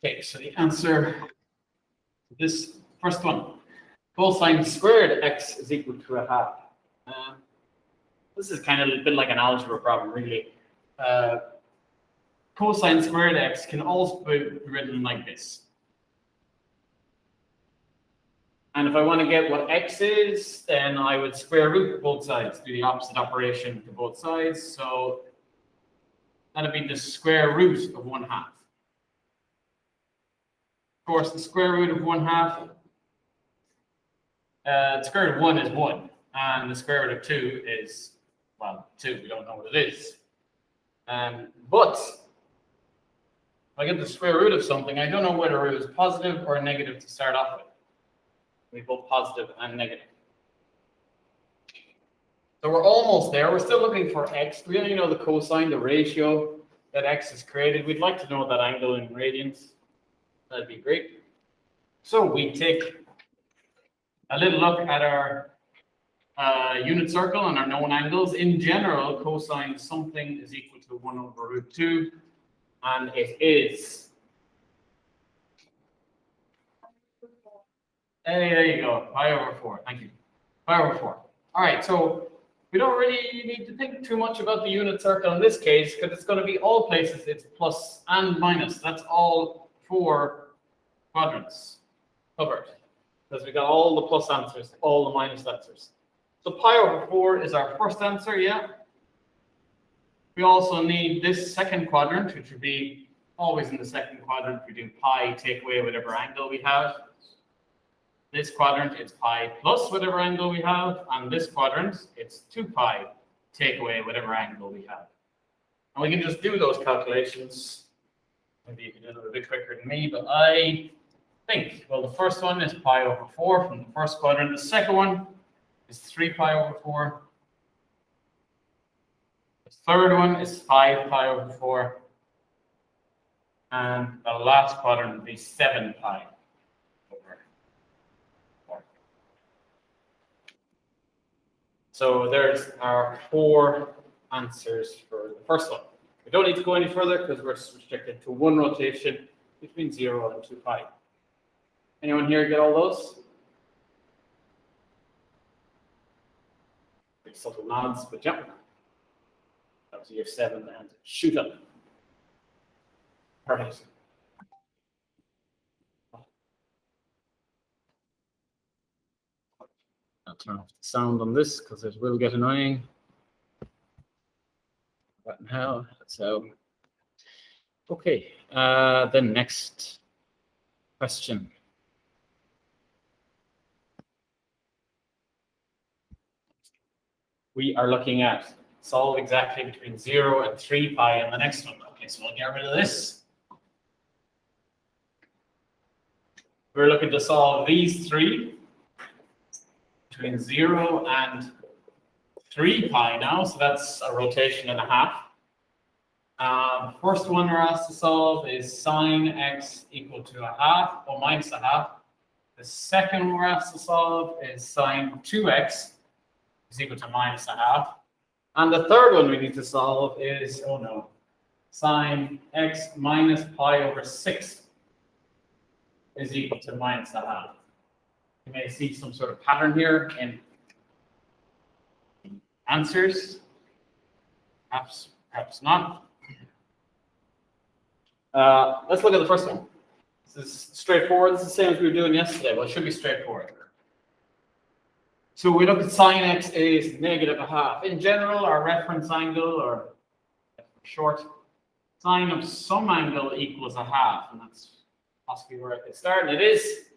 Okay, so the answer to this first one, cosine squared x is equal to a half. This is kind of a bit like an algebra problem, really. Cosine squared x can also be written like this. And if I want to get what x is, then I would square root both sides, do the opposite operation to both sides. So that'd be the square root of 1/2. Of course, the square root of 1/2, the square root of 1 is 1, and the square root of 2 is, well, 2. We don't know what it is. But if I get the square root of something, I don't know whether it was positive or negative to start off with. We both positive and negative. So we're almost there. We're still looking for x. We only know the cosine, the ratio that x is created. We'd like to know that angle in radians. That'd be great. So we take a little look at our unit circle and our known angles. In general, cosine something is equal to 1/√2, and it is. Hey, there you go, pi/4. Thank you. Pi/4. All right, so we don't really need to think too much about the unit circle in this case because it's going to be all places. It's plus and minus. That's all 4 quadrants covered because we got all the plus answers, all the minus answers. So pi/4 is our first answer, yeah. We also need this second quadrant, which would be always in the second quadrant. We do pi, take away whatever angle we have. This quadrant, it's pi plus whatever angle we have. And this quadrant, it's 2 pi, take away whatever angle we have. And we can just do those calculations. Maybe you can do it a bit quicker than me, but I think, well, the first one is pi/4 from the first quadrant. The second one is 3 pi/4. The third one is 5 pi/4. And the last quadrant would be 7 pi/4. So there's our 4 answers for the first one. We don't need to go any further because we're restricted to 1 rotation between 0 and 2 pi. Anyone here get all those? Big subtle nods, but yeah. That was year 7 and shoot up. Perfect. I'll turn off the sound on this because it will get annoying. Right now, so okay. The next question. We are looking at solve exactly between 0 and 3 pi in the next one. Okay, so we'll get rid of this. We're looking to solve these 3 between 0 and 3 pi now, so that's a rotation and a half. First one we're asked to solve is sine x equal to a half or minus a half. The second one we're asked to solve is sine 2x is equal to minus a half. And the third one we need to solve is, oh no, sine x minus pi/6 is equal to minus a half. You may see some sort of pattern here in answers. Perhaps not. Let's look at the first one. This is straightforward. This is the same as we were doing yesterday. Well, it should be straightforward. So we look at sine x is negative a half. In general, our reference angle, or short, sine of some angle equals a half, and that's possibly where I could start. And it is,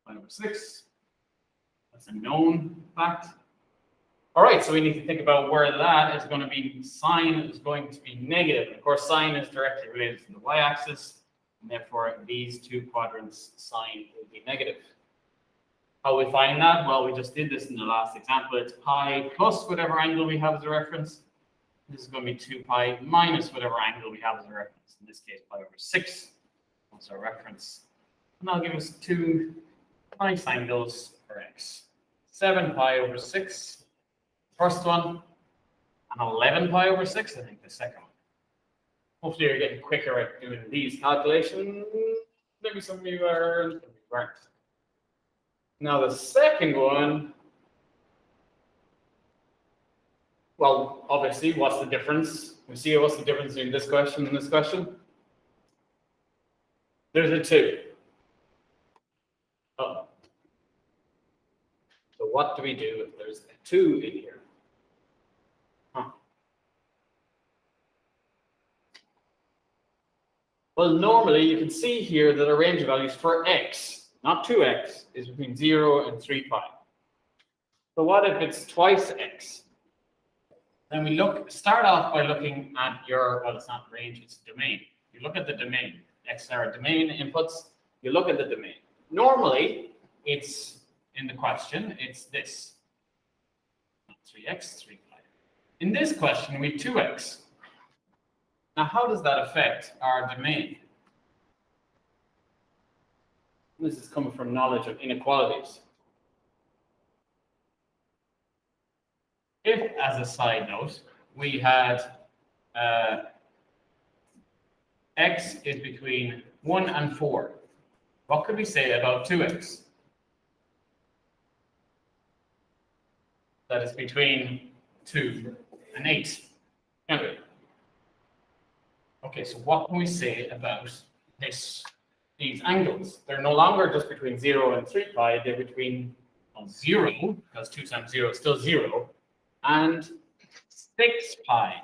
pi/6. That's a known fact. All right, so we need to think about where that is going to be. Sine is going to be negative. And of course, sine is directly related to the y-axis, and therefore these 2 quadrants, sine will be negative. How we find that? Well, we just did this in the last example. It's pi plus whatever angle we have as a reference. This is going to be 2 pi minus whatever angle we have as a reference. In this case, pi/6 as our reference. And that'll give us 2 nice angles for x. 7 pi/6, first one, and 11 pi/6, I think, the second one. Hopefully you're getting quicker at doing these calculations. Maybe some of you are, some of you aren't. Now the second one, well, obviously, what's the difference? We see what's the difference between this question and this question? There's a 2. Oh. So what do we do if there's a 2 in here? Huh. Well, normally you can see here that our range of values for x, not 2x, is between 0 and 3 pi. So what if it's twice x? Then we start off by looking at your, well, it's not range, it's domain. You look at the domain. X are domain inputs. You look at the domain. Normally, it's in the question, it's this. Not 3x, 3 pi. In this question, we have 2x. Now, how does that affect our domain? This is coming from knowledge of inequalities. If, as a side note, we had x is between 1 and 4, what could we say about 2x? That is between 2 and 8. Can't we? Okay, so what can we say about these angles? They're no longer just between 0 and 3 pi, they're between 0, because 2 times 0 is still 0, and 6 pi.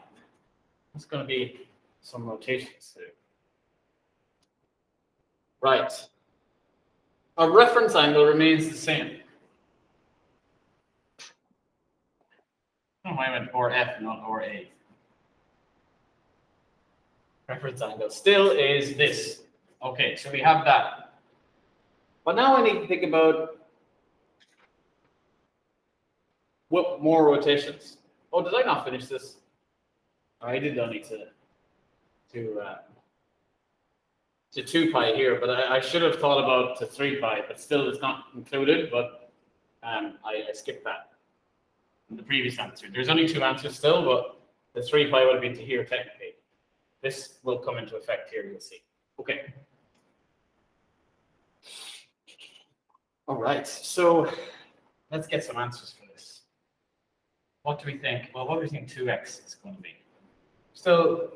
It's going to be some rotations too. Right. Our reference angle remains the same. Oh, I went RF, not RA. Reference angle still is this. Okay, so we have that. But now I need to think about what more rotations. Oh, did I not finish this? Oh, I did only to 2 pi here, but I should have thought about to 3 pi, but still it's not included, but I skipped that in the previous answer. There's only 2 answers still, but the 3 pi would have been to here technically. This will come into effect here, you'll see. Okay. All right, so let's get some answers for this. What do we think? Well, what do we think 2x is going to be? So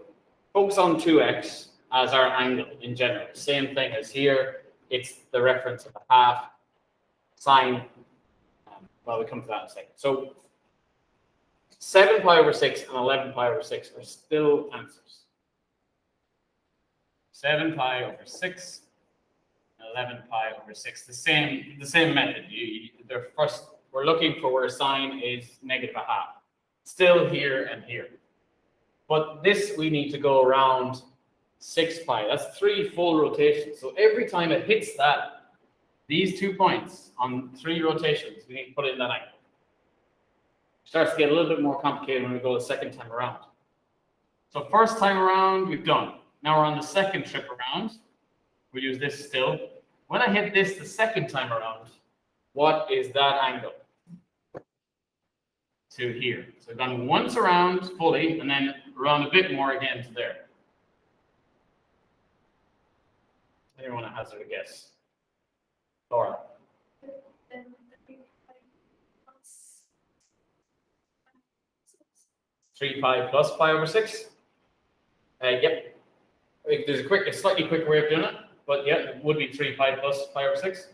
focus on 2x as our angle in general. Same thing as here. It's the reference of a half sine. Well, we'll come to that in a second. So 7 pi over 6 and 11 pi over 6 are still answers. 7 pi over 6 and 11 pi over 6. The same method. We're looking for where sine is negative a half. Still here and here. But this we need to go around 6 pi. That's 3 full rotations. So every time it hits these 2 points on 3 rotations, we need to put it in that angle. It starts to get a little bit more complicated when we go the second time around. So first time around, we've done. Now we're on the second trip around. We use this still. When I hit this the second time around, what is that angle? To here. So I've gone once around fully, and then around a bit more again to there. Anyone want to hazard a guess? Laura. 3 pi plus pi over 6? Yep. There's a slightly quicker way of doing it, but yeah, it would be 3 pi plus pi over 6.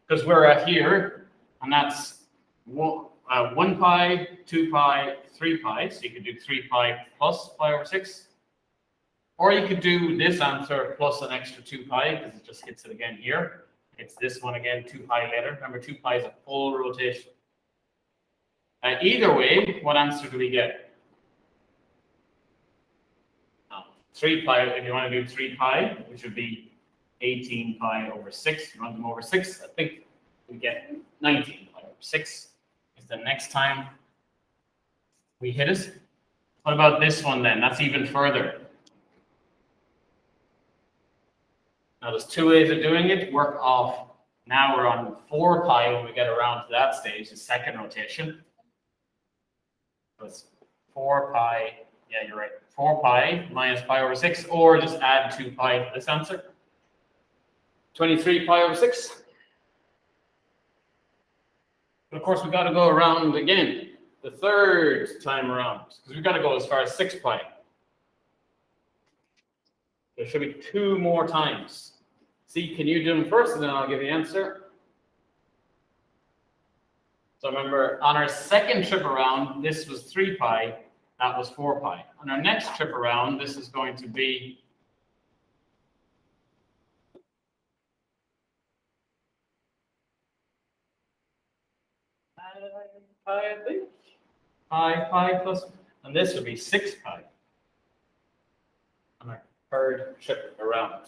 Because we're at here, and that's 1 pi, 2 pi, 3 pi. So you could do 3 pi plus pi over 6. Or you could do this answer plus an extra 2 pi, because it just hits it again here. It's this one again, 2 pi later. Remember, 2 pi is a full rotation. Either way, what answer do we get? 3 pi, if you want to do 3 pi, which would be 18 pi over 6, run them over 6, I think we get 19 pi over 6 is the next time we hit it. What about this one then? That's even further. Now there's 2 ways of doing it. Work off. Now we're on 4 pi when we get around to that stage, the second rotation. So it's 4 pi, yeah, you're right, 4 pi minus pi over 6, or just add 2 pi to this answer. 23 pi over 6. But of course, we've got to go around again, the third time around, because we've got to go as far as 6 pi. There should be 2 more times. See, can you do them first, and then I'll give you the answer. So remember, on our second trip around, this was 3 pi, that was 4 pi. On our next trip around, this is going to be pi, I think. Pi plus, and this would be 6 pi on our third trip around.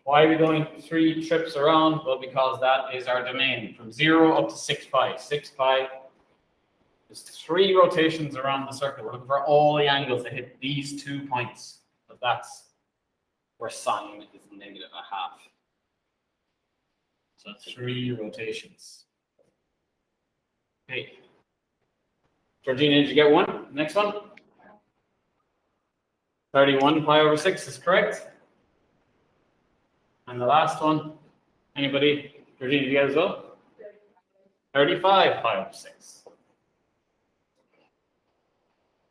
Why are we going 3 trips around? Well, because that is our domain, from 0 up to 6 pi. 6 pi is 3 rotations around the circle. We're looking for all the angles that hit these 2 points. So that's where sine is -1/2. So 3 rotations. Okay. Georgina, did you get one? Next one? 31 pi over 6 is correct. And the last one, anybody? Georgina, did you get it as well? 35 pi over 6.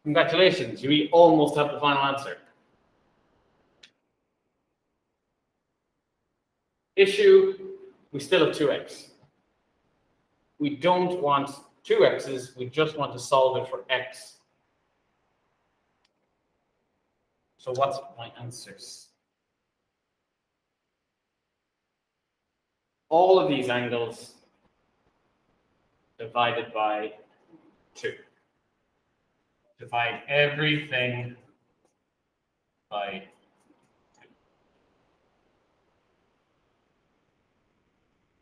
Congratulations, you almost have the final answer. Issue, we still have 2x. We don't want 2 x's, we just want to solve it for x. So what's my answers? All of these angles divided by 2. Divide everything by 2.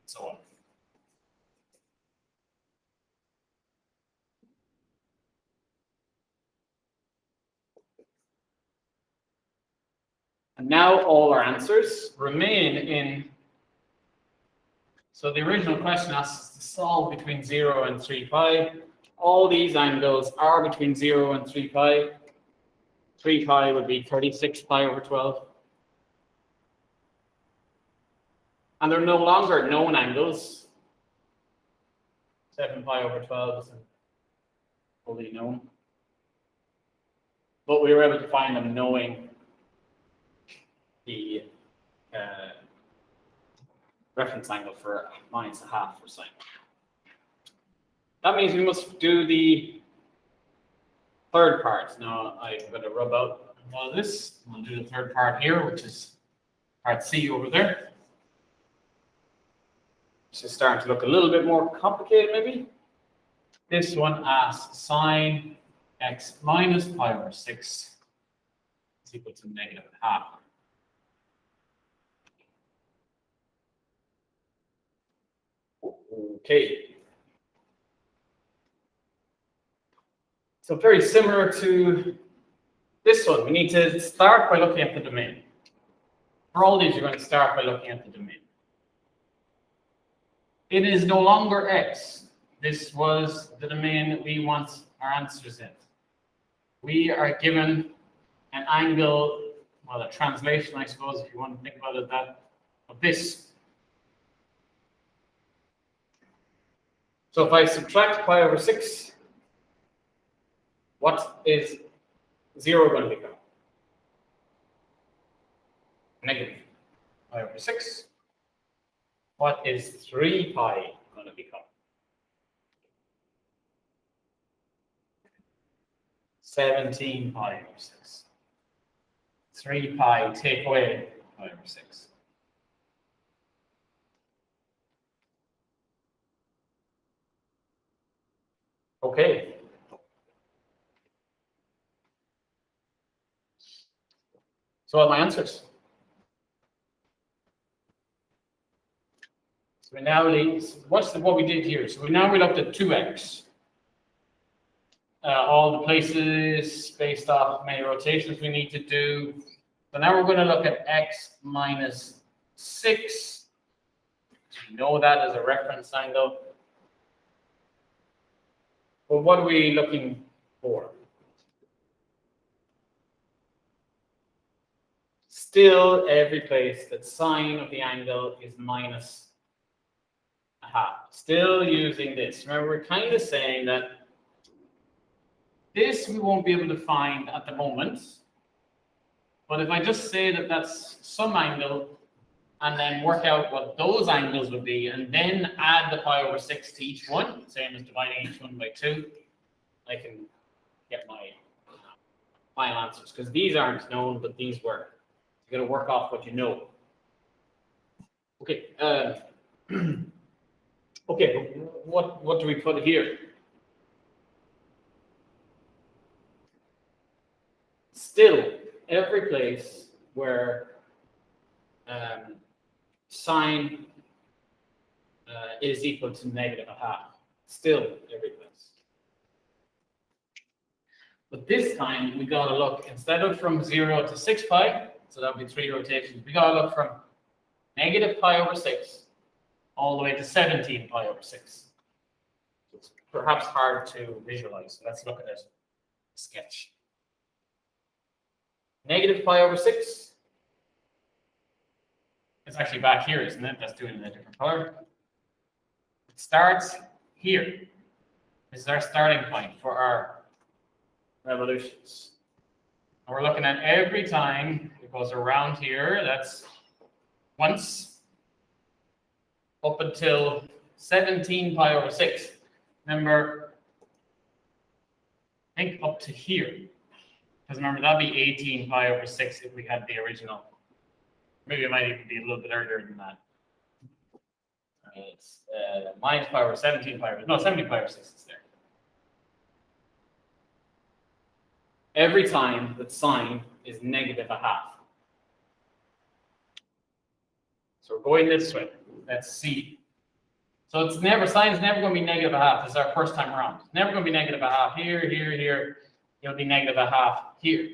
So on. And now all our answers remain in. So the original question asks us to solve between 0 and 3 pi. All these angles are between 0 and 3 pi. 3 pi would be 36 pi over 12. And they're no longer known angles. 7 pi over 12 isn't fully known. But we were able to find them knowing the reference angle for -1/2 for sine. That means we must do the third part. Now I'm going to rub out all of this. We'll do the third part here, which is part C over there. This is starting to look a little bit more complicated, maybe. This one asks sine x minus pi over 6 is equal to -1/2. Okay. So very similar to this one, we need to start by looking at the domain. For all these, you're going to start by looking at the domain. It is no longer x. This was the domain that we want our answers in. We are given an angle, well, a translation, I suppose, if you want to think about it, that of this. So if I subtract pi over 6, what is 0 going to become? Negative pi over 6. What is 3 pi going to become? 17 pi over 6. 3 pi take away pi over 6. Okay. So what are my answers? So we now what's what we did here? So we looked at 2x. All the places based off many rotations we need to do. So now we're going to look at x minus 6. We know that as a reference angle. But what are we looking for? Still, every place that sine of the angle is minus a half. Still using this. Remember, we're kind of saying that this we won't be able to find at the moment. But if I just say that that's some angle, and then work out what those angles would be, and then add the pi over 6 to each one, same as dividing each one by 2, I can get my final answers. Because these aren't known, but these were. You're going to work off what you know. Okay. Okay, what do we put here? Still, every place where sine is equal to negative a half. Still, every place. But this time, we got to look, instead of from 0 to 6 pi, so that would be 3 rotations, we got to look from negative pi over 6 all the way to 17 pi over 6. It's perhaps hard to visualize. So let's look at it. Sketch. Negative pi over 6. It's actually back here, isn't it? That's doing it in a different color. It starts here. This is our starting point for our revolutions. And we're looking at every time it goes around here. That's once up until 17 pi over 6. Remember, think up to here. Because remember, that'd be 18 pi over 6 if we had the original. Maybe it might even be a little bit earlier than that. It's minus pi over 17 pi over, no, 70 pi over 6 is there. Every time that sine is negative a half. So we're going this way. Let's see. So it's never, sine is never going to be negative a half. This is our first time around. It's never going to be negative a half here, here, here. It'll be negative a half here.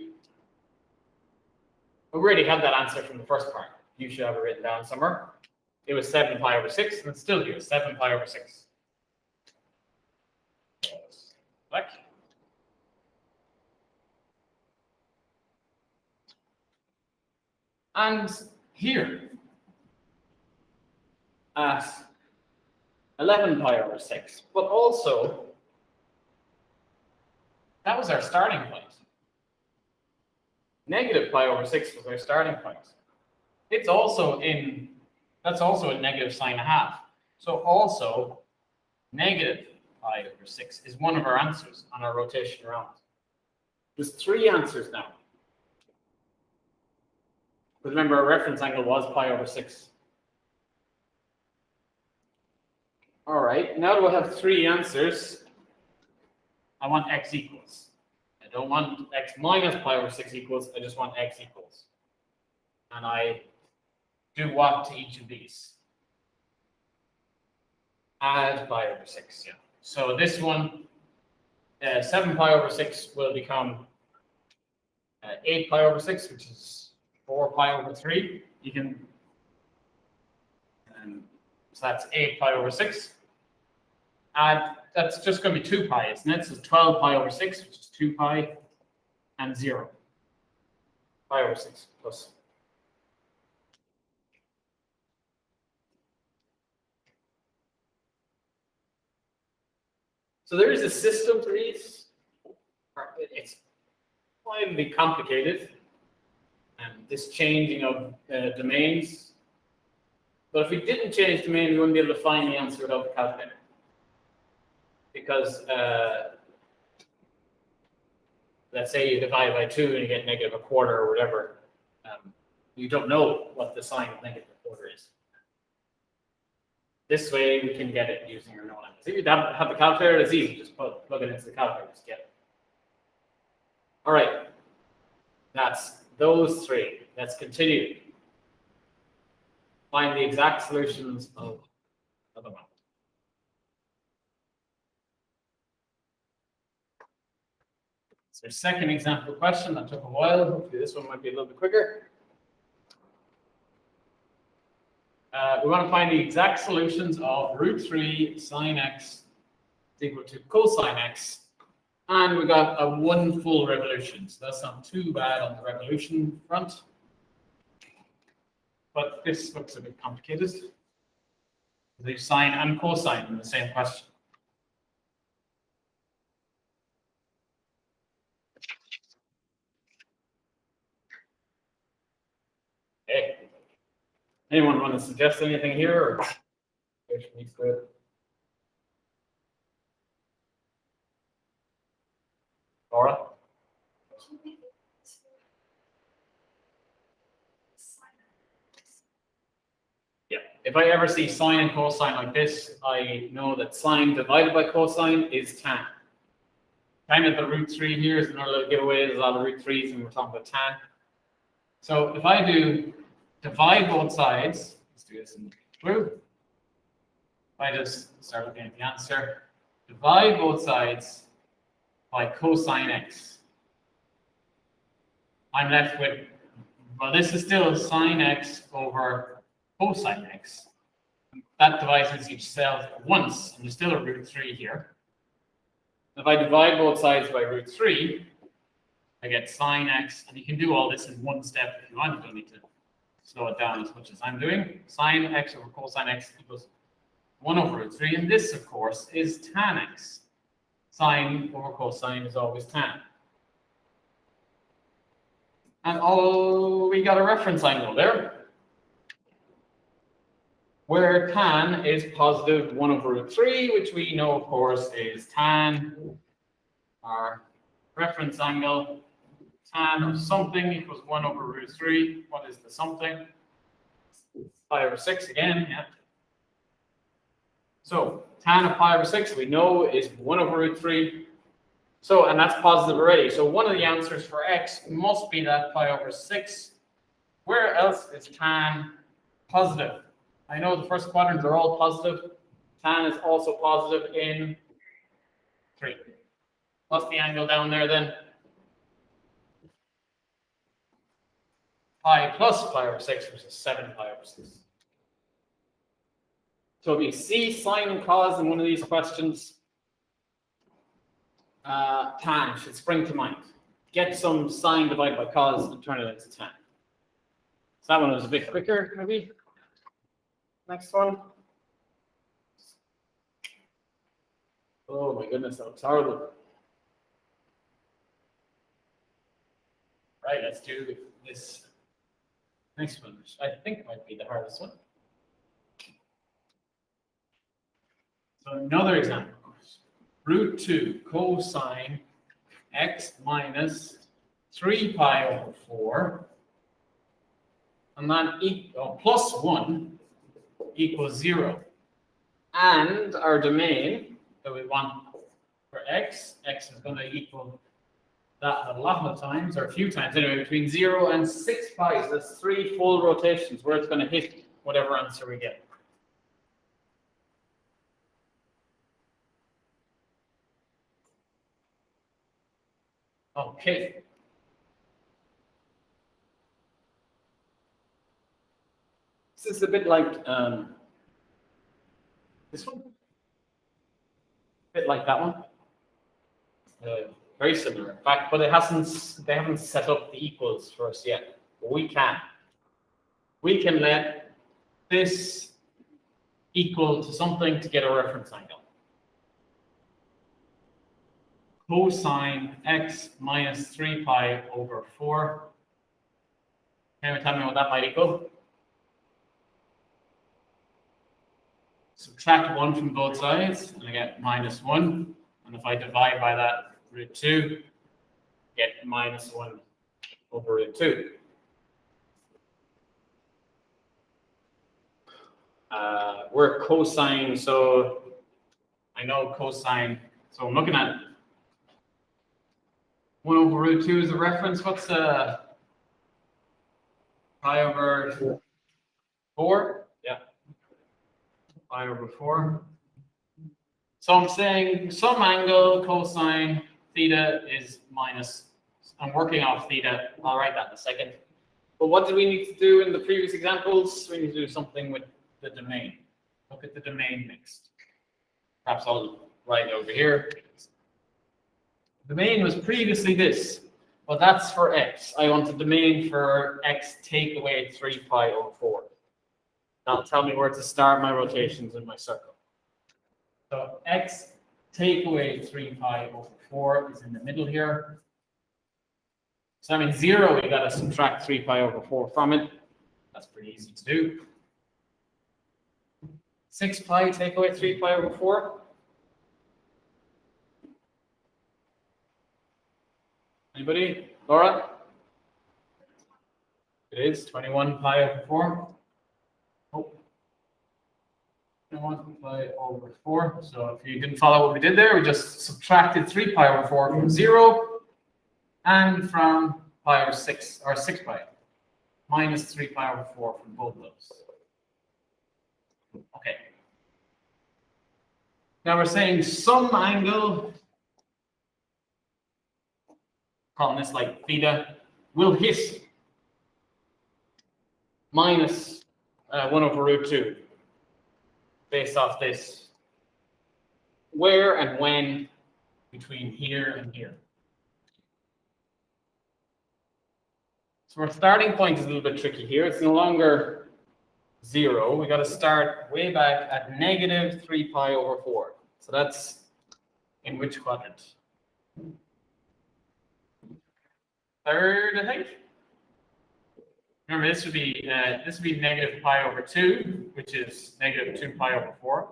We already had that answer from the first part. You should have it written down somewhere. It was 7 pi over 6, and it's still here, 7 pi over 6. Black. And here, at 11 pi over 6, but also, that was our starting point. Negative pi over 6 was our starting point. It's also in, that's also a negative sine a half. So also, negative pi over 6 is one of our answers on our rotation around. There's 3 answers now. But remember, our reference angle was pi over 6. All right, now do I have 3 answers? I want x equals. I don't want x minus pi over 6 equals, I just want x equals. And I do what to each of these? Add pi over 6, yeah. So this one, 7 pi over 6 will become 8 pi over 6, which is 4 pi over 3. You can, so that's 8 pi over 6. Add, that's just going to be 2 pi, isn't it? So 12 pi over 6, which is 2 pi, and 0. Pi over 6 plus. So there is a system to these. It's slightly complicated, and this changing of domains. But if we didn't change domain, we wouldn't be able to find the answer without the calculator. Because let's say you divide by 2 and you get negative a quarter or whatever, you don't know what the sign of negative a quarter is. This way we can get it using our known angles. If you have the calculator, it's easy. Just plug it into the calculator, just get it. All right, that's those 3. Let's continue. Find the exact solutions of the map. So second example question, that took a while. Hopefully this one might be a little bit quicker. We want to find the exact solutions of root 3 sine x is equal to cosine x. And we got a 1 full revolution. So that's not too bad on the revolution front. but this looks a bit complicated. They sine and cosine in the same question. Okay. Anyone want to suggest anything here? Or good. Laura? Yeah. If I ever see sine and cosine like this, I know that sine divided by cosine is tan. Tan at the root 3 here is another little giveaway. There's a lot of root 3s and we're talking about tan. So if I do divide both sides, let's do this in blue. If I just start looking at the answer, divide both sides by cosine x. I'm left with, well, this is still sine x over cosine x. That divides each cell once, and there's still a root 3 here. If I divide both sides by root 3, I get sine x, and you can do all this in one step if you want. You don't need to slow it down as much as I'm doing. Sine x over cosine x equals 1 over root 3, and this, of course, is tan x. Sine over cosine is always tan. And we got a reference angle there, where tan is positive 1 over root 3, which we know, of course, is tan. Our reference angle, tan of something equals 1 over root 3. What is the something? Pi over 6 again, yeah. So tan of pi over 6 we know is 1 over root 3. So, and that's positive already. So one of the answers for x must be that pi over 6. Where else is tan positive? I know the first quadrants are all positive. Tan is also positive in 3. What's the angle down there then? Pi plus pi over 6, which is 7 pi over 6. So if you see sine and cos in one of these questions, tan should spring to mind. Get some sine divided by cos and turn it into tan. So that one was a bit quicker, maybe. Next one. Oh my goodness, that looks horrible. Right, let's do this next one, which I think might be the hardest one. So another example. Root 2 cosine x minus 3 pi over 4, and that plus 1 equals 0. And our domain that we want for x is going to equal that a lot of times, or a few times anyway, between 0 and 6 pi. So that's 3 full rotations where it's going to hit whatever answer we get. Okay. This is a bit like this one. A bit like that one. Very similar, in fact, but they haven't set up the equals for us yet. But we can. We can let this equal to something to get a reference angle. Cosine x minus 3 pi over 4. Can you tell me what that might equal? Subtract 1 from both sides, and I get minus 1. And if I divide by that root 2, get minus 1 over root 2. We're cosine, so I know cosine. So I'm looking at 1 over root 2 is a reference. What's pi over 4? Yeah. Pi over 4. So I'm saying some angle cosine theta is minus. I'm working off theta. I'll write that in a second. But what do we need to do in the previous examples? We need to do something with the domain. Look at the domain next. Perhaps I'll write over here. The domain was previously this, but that's for x. I want the domain for x take away 3 pi over 4. That'll tell me where to start my rotations in my circle. So x take away 3 pi over 4 is in the middle here. So that means 0, we got to subtract 3 pi over 4 from it. That's pretty easy to do. 6 pi take away 3 pi over 4. Anybody? Laura? It is 21 pi over 4. Oh. 21 pi over 4. So if you didn't follow what we did there, we just subtracted 3 pi over 4 from 0 and from pi over 6, or 6 pi, minus 3 pi over 4 from both of those. Okay. Now we're saying some angle, calling this like theta, will hit minus 1 over root 2 based off this. Where and when between here and here. So our starting point is a little bit tricky here. It's no longer 0. We got to start way back at negative 3 pi over 4. So that's in which quadrant? Third, I think. Remember, this would be negative pi over 2, which is negative 2 pi over 4.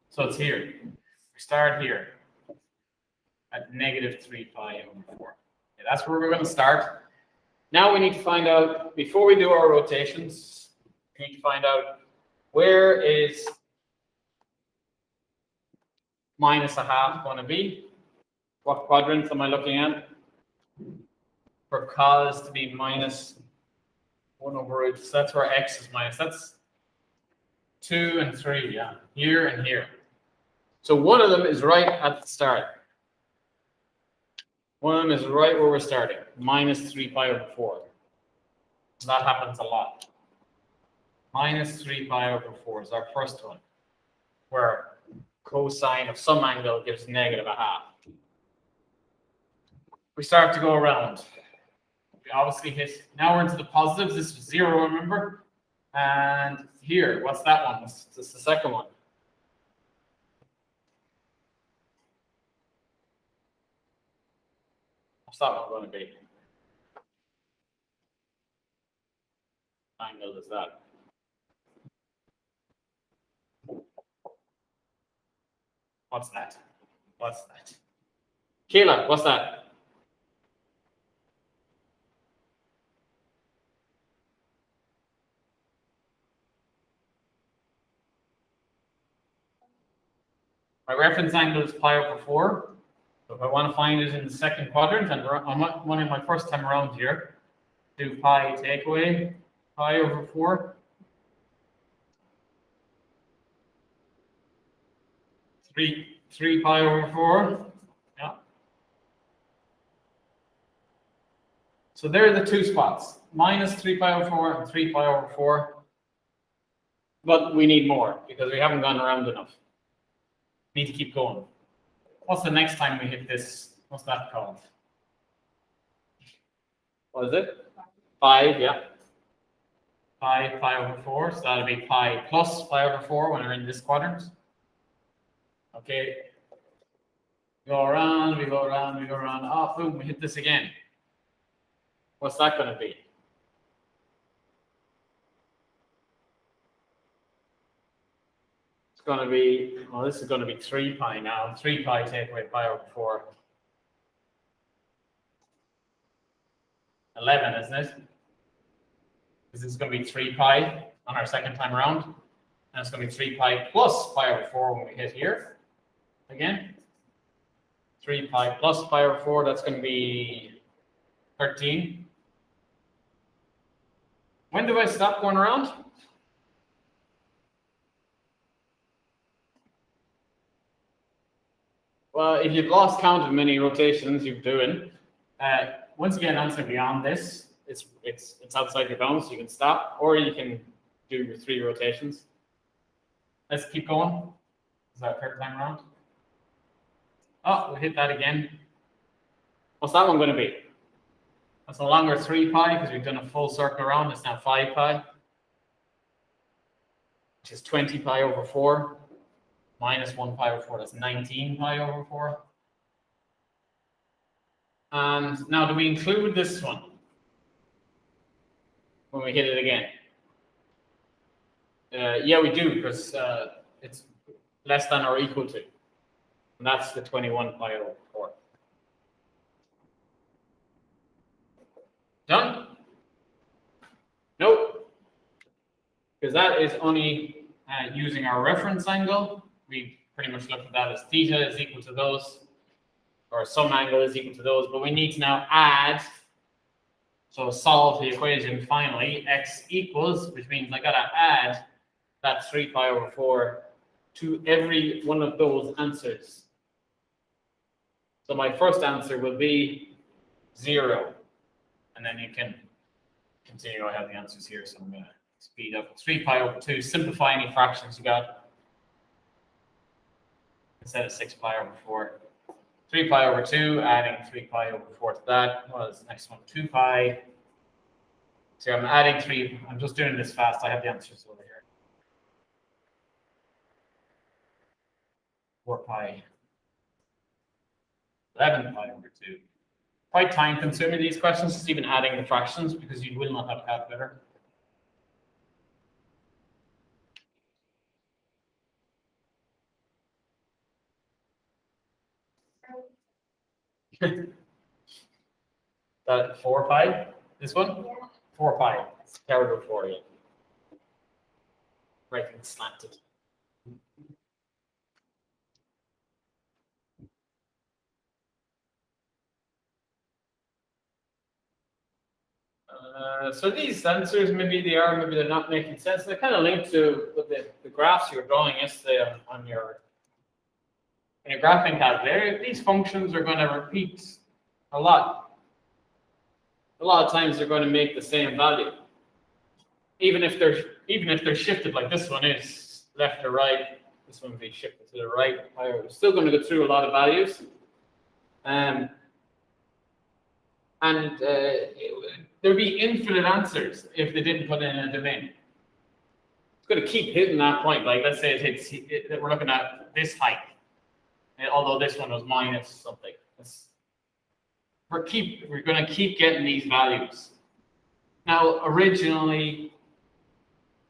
So it's here. We start here at negative 3 pi over 4. Okay, that's where we're going to start. Now we need to find out, before we do our rotations, we need to find out where is minus a half going to be. What quadrant am I looking at? For cos to be minus 1 over root. So that's where x is minus. That's 2 and 3, yeah. Here and here. So one of them is right at the start. One of them is right where we're starting. Minus 3 pi over 4. That happens a lot. Minus 3 pi over 4 is our first one, where cosine of some angle gives negative a half. We start to go around. We obviously hit, now we're into the positives. This was 0, remember? And here, what's that one? This is the second one. What's that one going to be? Angle is that? What's that? What's that? Kayla, what's that? My reference angle is pi over 4. So if I want to find it in the second quadrant, and I'm running my first time around here, do pi take away pi over 4. 3 pi over 4. Yeah. So there are the two spots, minus 3 pi over 4 and 3 pi over 4. But we need more because we haven't gone around enough. Need to keep going. What's the next time we hit this? What's that called? What is it? 5, yeah. Pi over 4. So that'll be pi plus pi over 4 when we're in this quadrant. Okay. Go around, we go around, we go around. Oh, boom, we hit this again. What's that going to be? Going to be, well, this is going to be 3 pi now. 3 pi take away pi over 4. 11, isn't it? This is going to be 3 pi on our second time around. And it's going to be 3 pi plus pi over 4 when we hit here. Again. 3 pi plus pi over 4, that's going to be 13. When do I stop going around? Well, if you've lost count of many rotations you're doing, once again, answer beyond this, it's outside your bounds, so you can stop, or you can do your 3 rotations. Let's keep going. Is that third time around? Oh, we hit that again. What's that one going to be? That's no longer 3 pi because we've done a full circle around. It's now 5 pi. which is 20 pi over 4, minus 1 pi over 4, that's 19 pi over 4. And now, do we include this one when we hit it again? Yeah, we do, because it's less than or equal to. And that's the 21 pi over 4. Done? Nope. Because that is only using our reference angle. We pretty much looked at that as theta is equal to those, or some angle is equal to those, but we need to now add, so solve the equation finally, x equals, which means I gotta add that 3 pi over 4 to every one of those answers. So my first answer will be 0. And then you can continue. I have the answers here, so I'm going to speed up. 3 pi over 2, simplify any fractions you got. Instead of 6 pi over 4. 3 pi over 2, adding 3 pi over 4 to that. What is the next one? 2 pi. So I'm adding 3. I'm just doing this fast. I have the answers over here. 4 pi. 11 pi over 2. Quite time consuming, these questions, just even adding the fractions, because you will not have a calculator. That 4 pi? This one? Yeah. 4 pi. It's carried over 4, yeah. Right and slanted. So these answers, maybe they are, maybe they're not making sense. They're kind of linked to what the graphs you were drawing yesterday on your graphing calculator. These functions are going to repeat a lot. A lot of times they're going to make the same value, even if they're shifted like this one is left to right. This one will be shifted to the right. We're still going to go through a lot of values, and there'd be infinite answers if they didn't put in a domain. It's going to keep hitting that point. Like, let's say it hits, we're looking at this height, although this one was minus something. We're going to keep getting these values. Now, originally,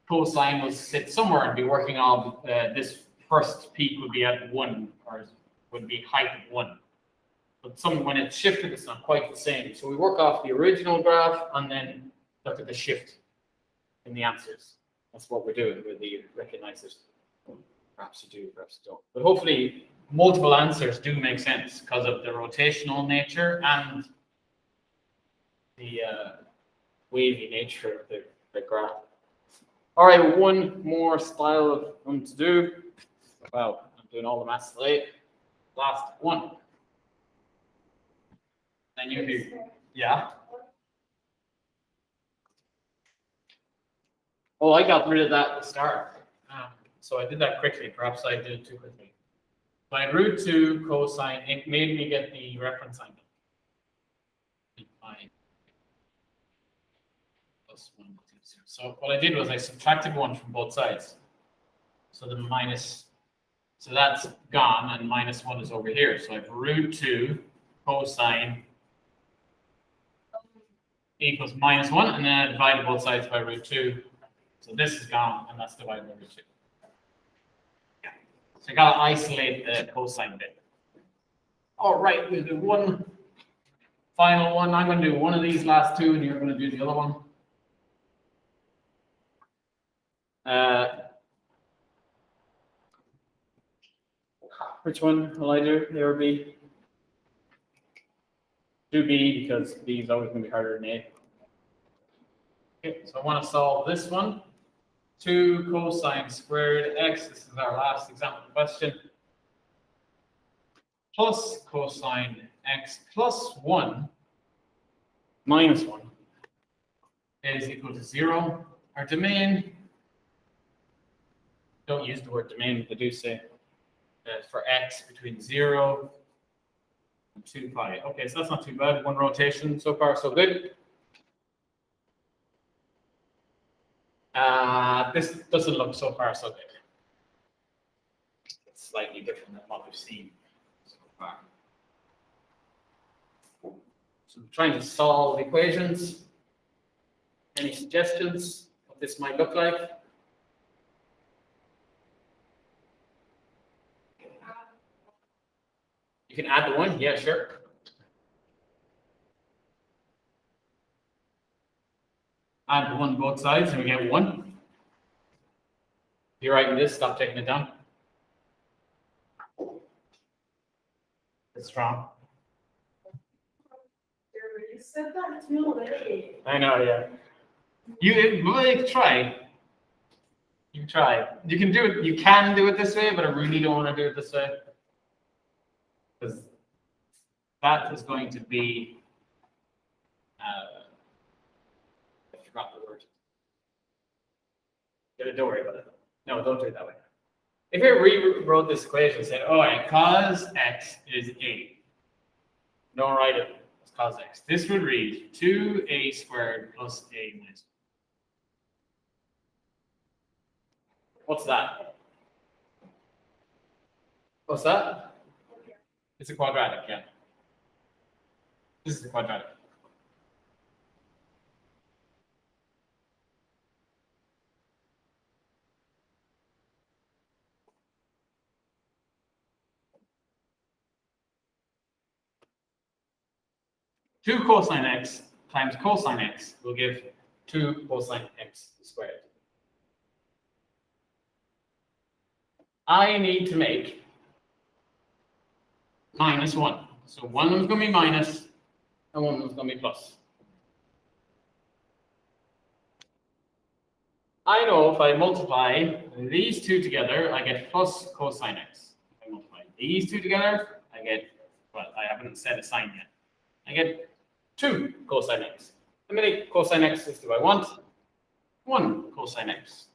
cosine will sit somewhere and be working on this first peak would be at 1, or would be height of 1. But when it's shifted, it's not quite the same. So we work off the original graph and then look at the shift in the answers. That's what we're doing with the recognizers. Perhaps you do, perhaps you don't. But hopefully, multiple answers do make sense because of the rotational nature and the wavy nature of the graph. All right, one more style of one to do. Wow, I'm doing all the maths today. Last one. Then you do, yeah. Oh, I got rid of that at the start. So I did that quickly. Perhaps I did it too quickly. By root 2 cosine, it made me get the reference angle. Plus 1, 2, 0. So what I did was I subtracted 1 from both sides. So the minus, so that's gone, and minus 1 is over here. So I have root 2 cosine equals minus 1, and then I divided both sides by root 2. So this is gone, and that's divided by root 2. Yeah. So I got to isolate the cosine bit. All right, we'll do one final one. I'm going to do one of these last two, and you're going to do the other one. Which one will I do? A or B? Do B, because B is always going to be harder than A. Okay, so I want to solve this one. 2 cosine squared x, this is our last example question, plus cosine x plus 1 minus 1 is equal to 0. Our domain, don't use the word domain, but do say for x between 0 and 2 pi. Okay, so that's not too bad. One rotation, so far so good. This doesn't look so far so good. It's slightly different than what we've seen so far. So I'm trying to solve equations. Any suggestions what this might look like? You can add the one, yeah, sure. Add the one both sides and we get 1. If you're writing this, stop taking it down. It's wrong. You said that too late. I know, yeah. You try. You try. You can do it. You can do it this way, but I really don't want to do it this way because that is going to be. I forgot the word. Don't worry about it. No, don't do it that way. If I rewrote this equation and said, "Oh, and cos x is a," don't write it as cos x. This would read 2a squared plus a minus. What's that? What's that? It's a quadratic, yeah. This is a quadratic. Two cosine x times cosine x will give 2 cosine x squared. I need to make minus 1. So one of them is going to be minus, and one of them is going to be plus. I know if I multiply these two together, I get plus cosine x. If I multiply these two together, I get, well, I haven't set a sign yet. I get 2 cosine x. How many cosine x's do I want? 1 cosine x.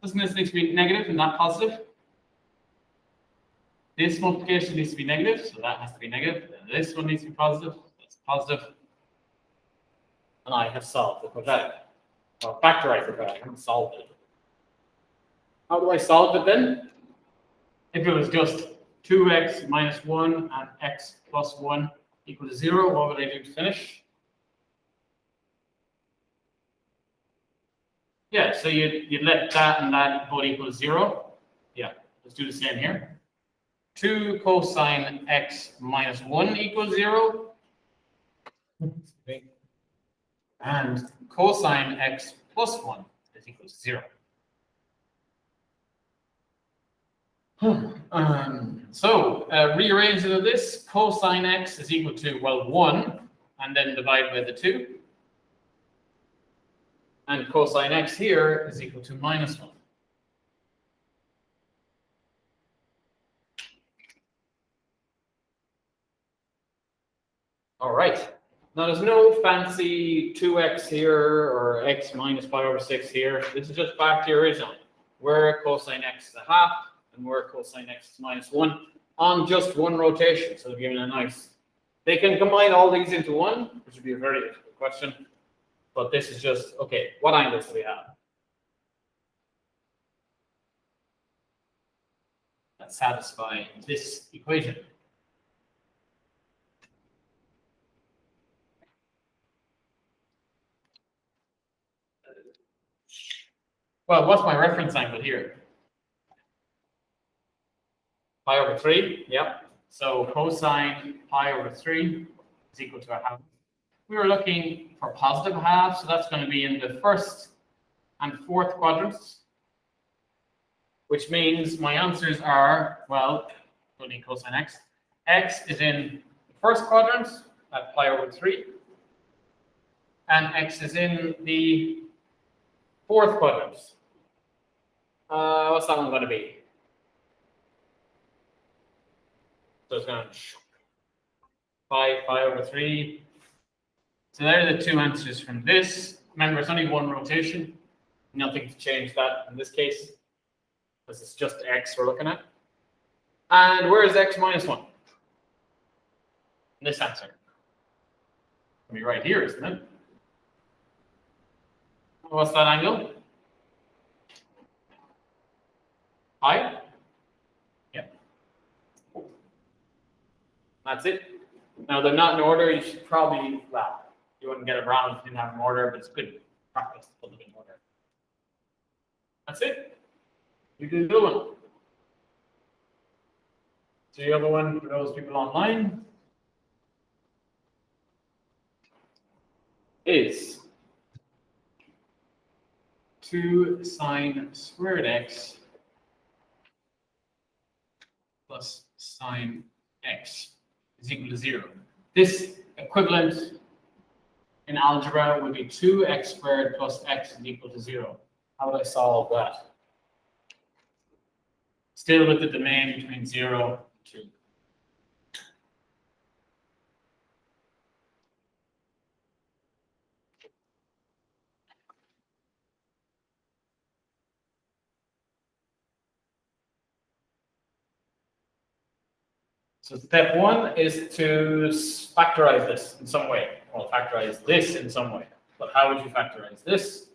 Doesn't this need to be negative and not positive? This multiplication needs to be negative, so that has to be negative. And this one needs to be positive, that's positive. And I have solved the quadratic. Or factorized the quadratic, I haven't solved it. How do I solve it then? If it was just 2x minus 1 and x plus 1 equal to 0, what would I do to finish? Yeah, so you'd let that and that both equal to 0. Yeah, let's do the same here. 2 cosine x minus 1 equals 0. And cosine x plus 1 is equal to 0. Rearranging this, cosine x is equal to, well, 1, and then divide by the 2. And cosine x here is equal to minus 1. All right. Now, there's no fancy 2x here or x minus pi over 6 here. This is just back to the original, where cosine x is a half and where cosine x is minus 1 on just one rotation. So they're given a nice. They can combine all these into one, which would be a very difficult question. But this is just, okay, what angles do we have? That satisfy this equation. Well, what's my reference angle here? Pi over 3, yep. So cosine pi over 3 is equal to a half. We were looking for positive half, so that's going to be in the first and fourth quadrants, which means my answers are, well, only cosine x. X is in the first quadrant at pi over 3, and x is in the fourth quadrant. What's that one going to be? So it's going to pi over 3. So there are the two answers from this. Remember, it's only one rotation. Nothing to change that in this case, because it's just x we're looking at. And where is x minus 1? This answer. It'll be right here, isn't it? What's that angle? Pi? Yep. That's it. Now they're not in order. You should probably, well, you wouldn't get it wrong if you didn't have them in order, but it's good practice to put them in order. That's it. You do the one. So the other one for those people online is 2 sine squared x plus sine x is equal to 0. This equivalent in algebra would be 2x squared plus x is equal to 0. How would I solve that? Still with the domain between 0 and 2. So step 1 is to factorize this in some way. Well, factorize this in some way. But how would you factorize this?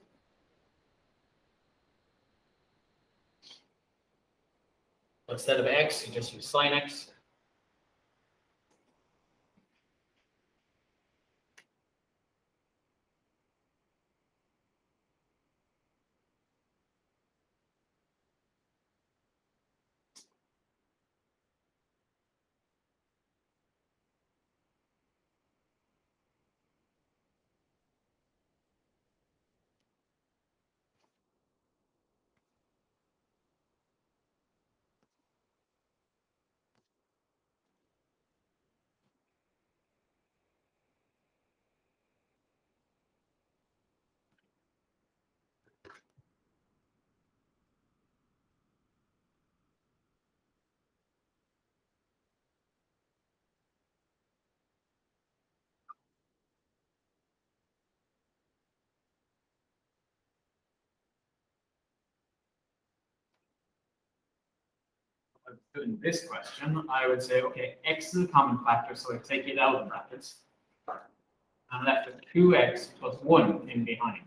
Instead of x, you just use sine x. Doing this question, I would say, okay, x is a common factor, so I take it out of brackets. I'm left with 2x plus 1 in behind.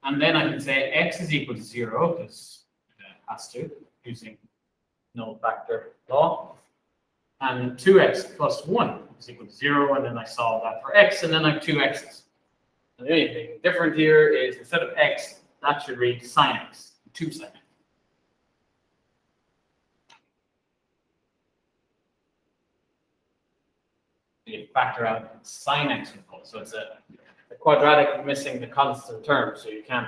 And then I can say x is equal to 0, because it has to, using null factor law. And 2x plus 1 is equal to 0, and then I solve that for x, and then I have 2 x's. And the only thing different here is instead of x, that should read sine x, 2 sine x. You factor out sine x with both. So it's a quadratic missing the constant term, so you can't,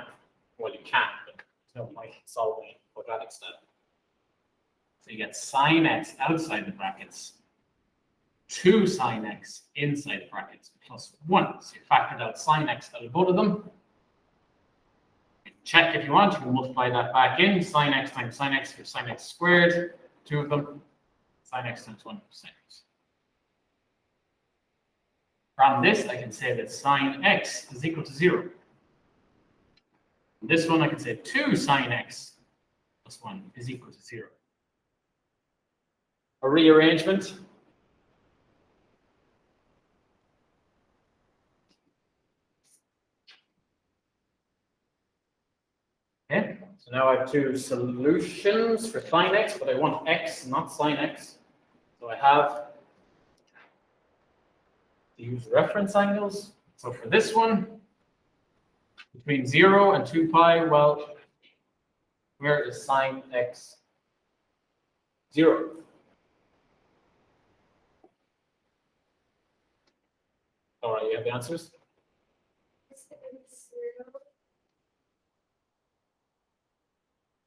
well, you can, but there's no point solving quadratic stuff. So you get sine x outside the brackets, 2 sine x inside the brackets, plus 1. So you factored out sine x out of both of them. Check if you want, you can multiply that back in. Sine x times sine x gives sine x squared, 2 of them. Sine x times 1 sine x. From this, I can say that sine x is equal to 0. This one, I can say 2 sine x plus 1 is equal to 0. A rearrangement. Okay, so now I have 2 solutions for sine x, but I want x, not sine x. So I have to use reference angles. So for this one, between 0 and 2 pi, well, where is sine x 0? All right, you have the answers?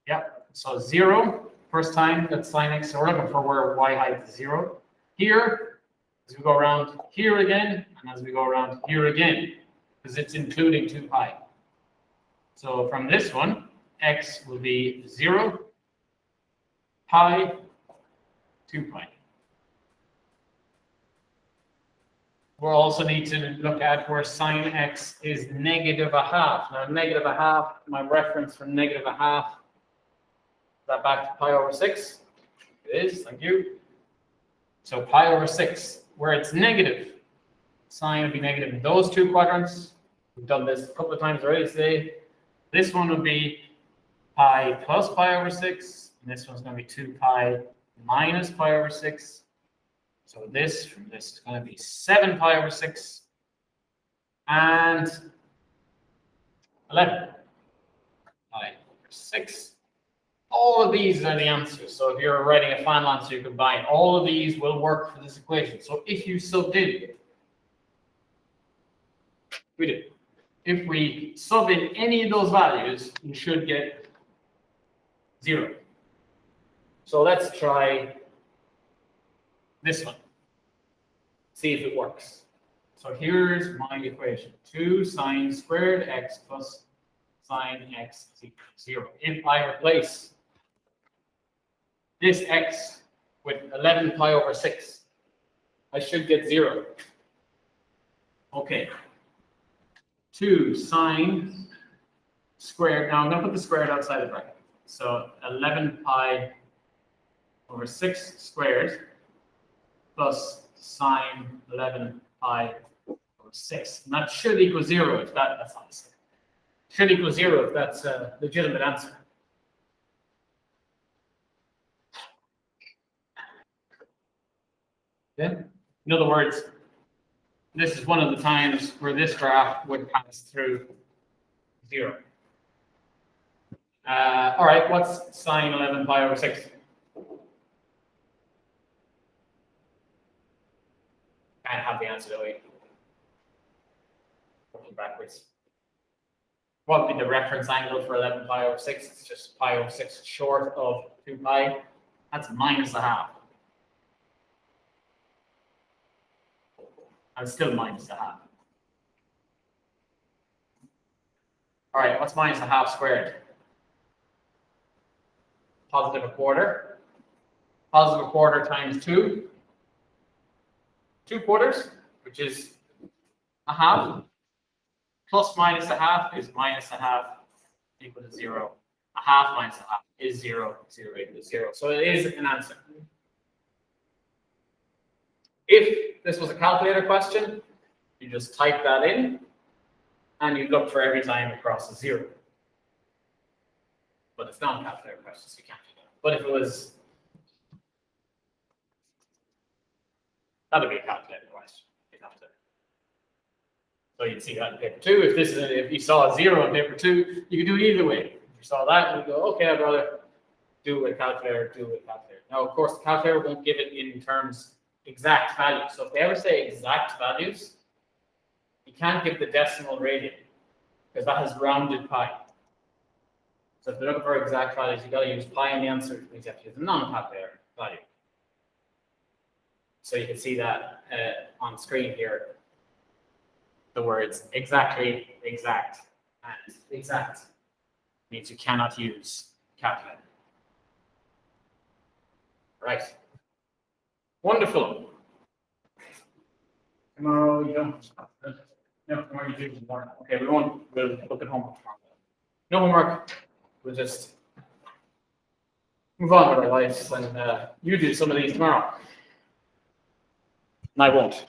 Yeah, so 0, first time that's sine x. So we're looking for where y height is 0. Here, as we go around here again, and as we go around here again, because it's including 2 pi. So from this one, x will be 0, pi, 2 pi. We'll also need to look at where sine x is -1/2. Now, -1/2, my reference for -1/2, is that back to pi over 6? It is, thank you. So pi over 6, where it's negative, sine will be negative in those 2 quadrants, We've done this a couple of times already today. This one would be pi plus pi over 6. And this one's going to be 2 pi minus pi over 6. So this from this is going to be 7 pi over 6. And 11 pi over 6. All of these are the answers. So if you're writing a final answer, you combine all of these will work for this equation. So if you subbed in, we do. If we sub in any of those values, you should get 0. So let's try this one. See if it works. So here's my equation. 2 sine squared x plus sine x is equal to 0. If I replace this x with 11 pi over 6, I should get 0. Okay. 2 sine squared. Now I'm going to put the squared outside the bracket. So 11 pi over 6 squared plus sine 11 pi over 6. And that should equal 0 if that's not the same. Should equal 0 if that's a legitimate answer. Yeah. In other words, this is one of the times where this graph would pass through 0. All right, what's sine 11 pi over 6? Can't have the answer, do we? Working backwards. What would be the reference angle for 11 pi over 6? It's just pi over 6 short of 2 pi. That's minus a half. And still minus a half. All right, what's minus a half squared? Positive a quarter. Positive a quarter times 2. 2 quarters, which is a half. Plus minus a half is minus a half equal to 0. A half minus a half is 0. 0 equals 0. So it is an answer. If this was a calculator question, you just type that in and you look for every time it crosses 0. But it's not a calculator question, so you can't do that. But if it was, that would be a calculator question. You'd have to. So you'd see that in paper 2. If this is if you saw a 0 in paper 2, you could do it either way. If you saw that, you go, okay, I'd rather do it with a calculator, do it with a calculator. Now, of course, the calculator won't give it in terms exact values. So if they ever say exact values, you can't give the decimal radian because that has rounded pi. So if they're looking for exact values, you've got to use pi in the answer, which means you have to use a non-calculator value. So you can see that on screen here. The words exactly, exact, and exact means you cannot use calculator. Right. Wonderful. Tomorrow you don't. No, tomorrow you do tomorrow. Okay, we won't. We'll look at homework tomorrow. No homework. We'll just move on with our lives, and you do some of these tomorrow. And I won't.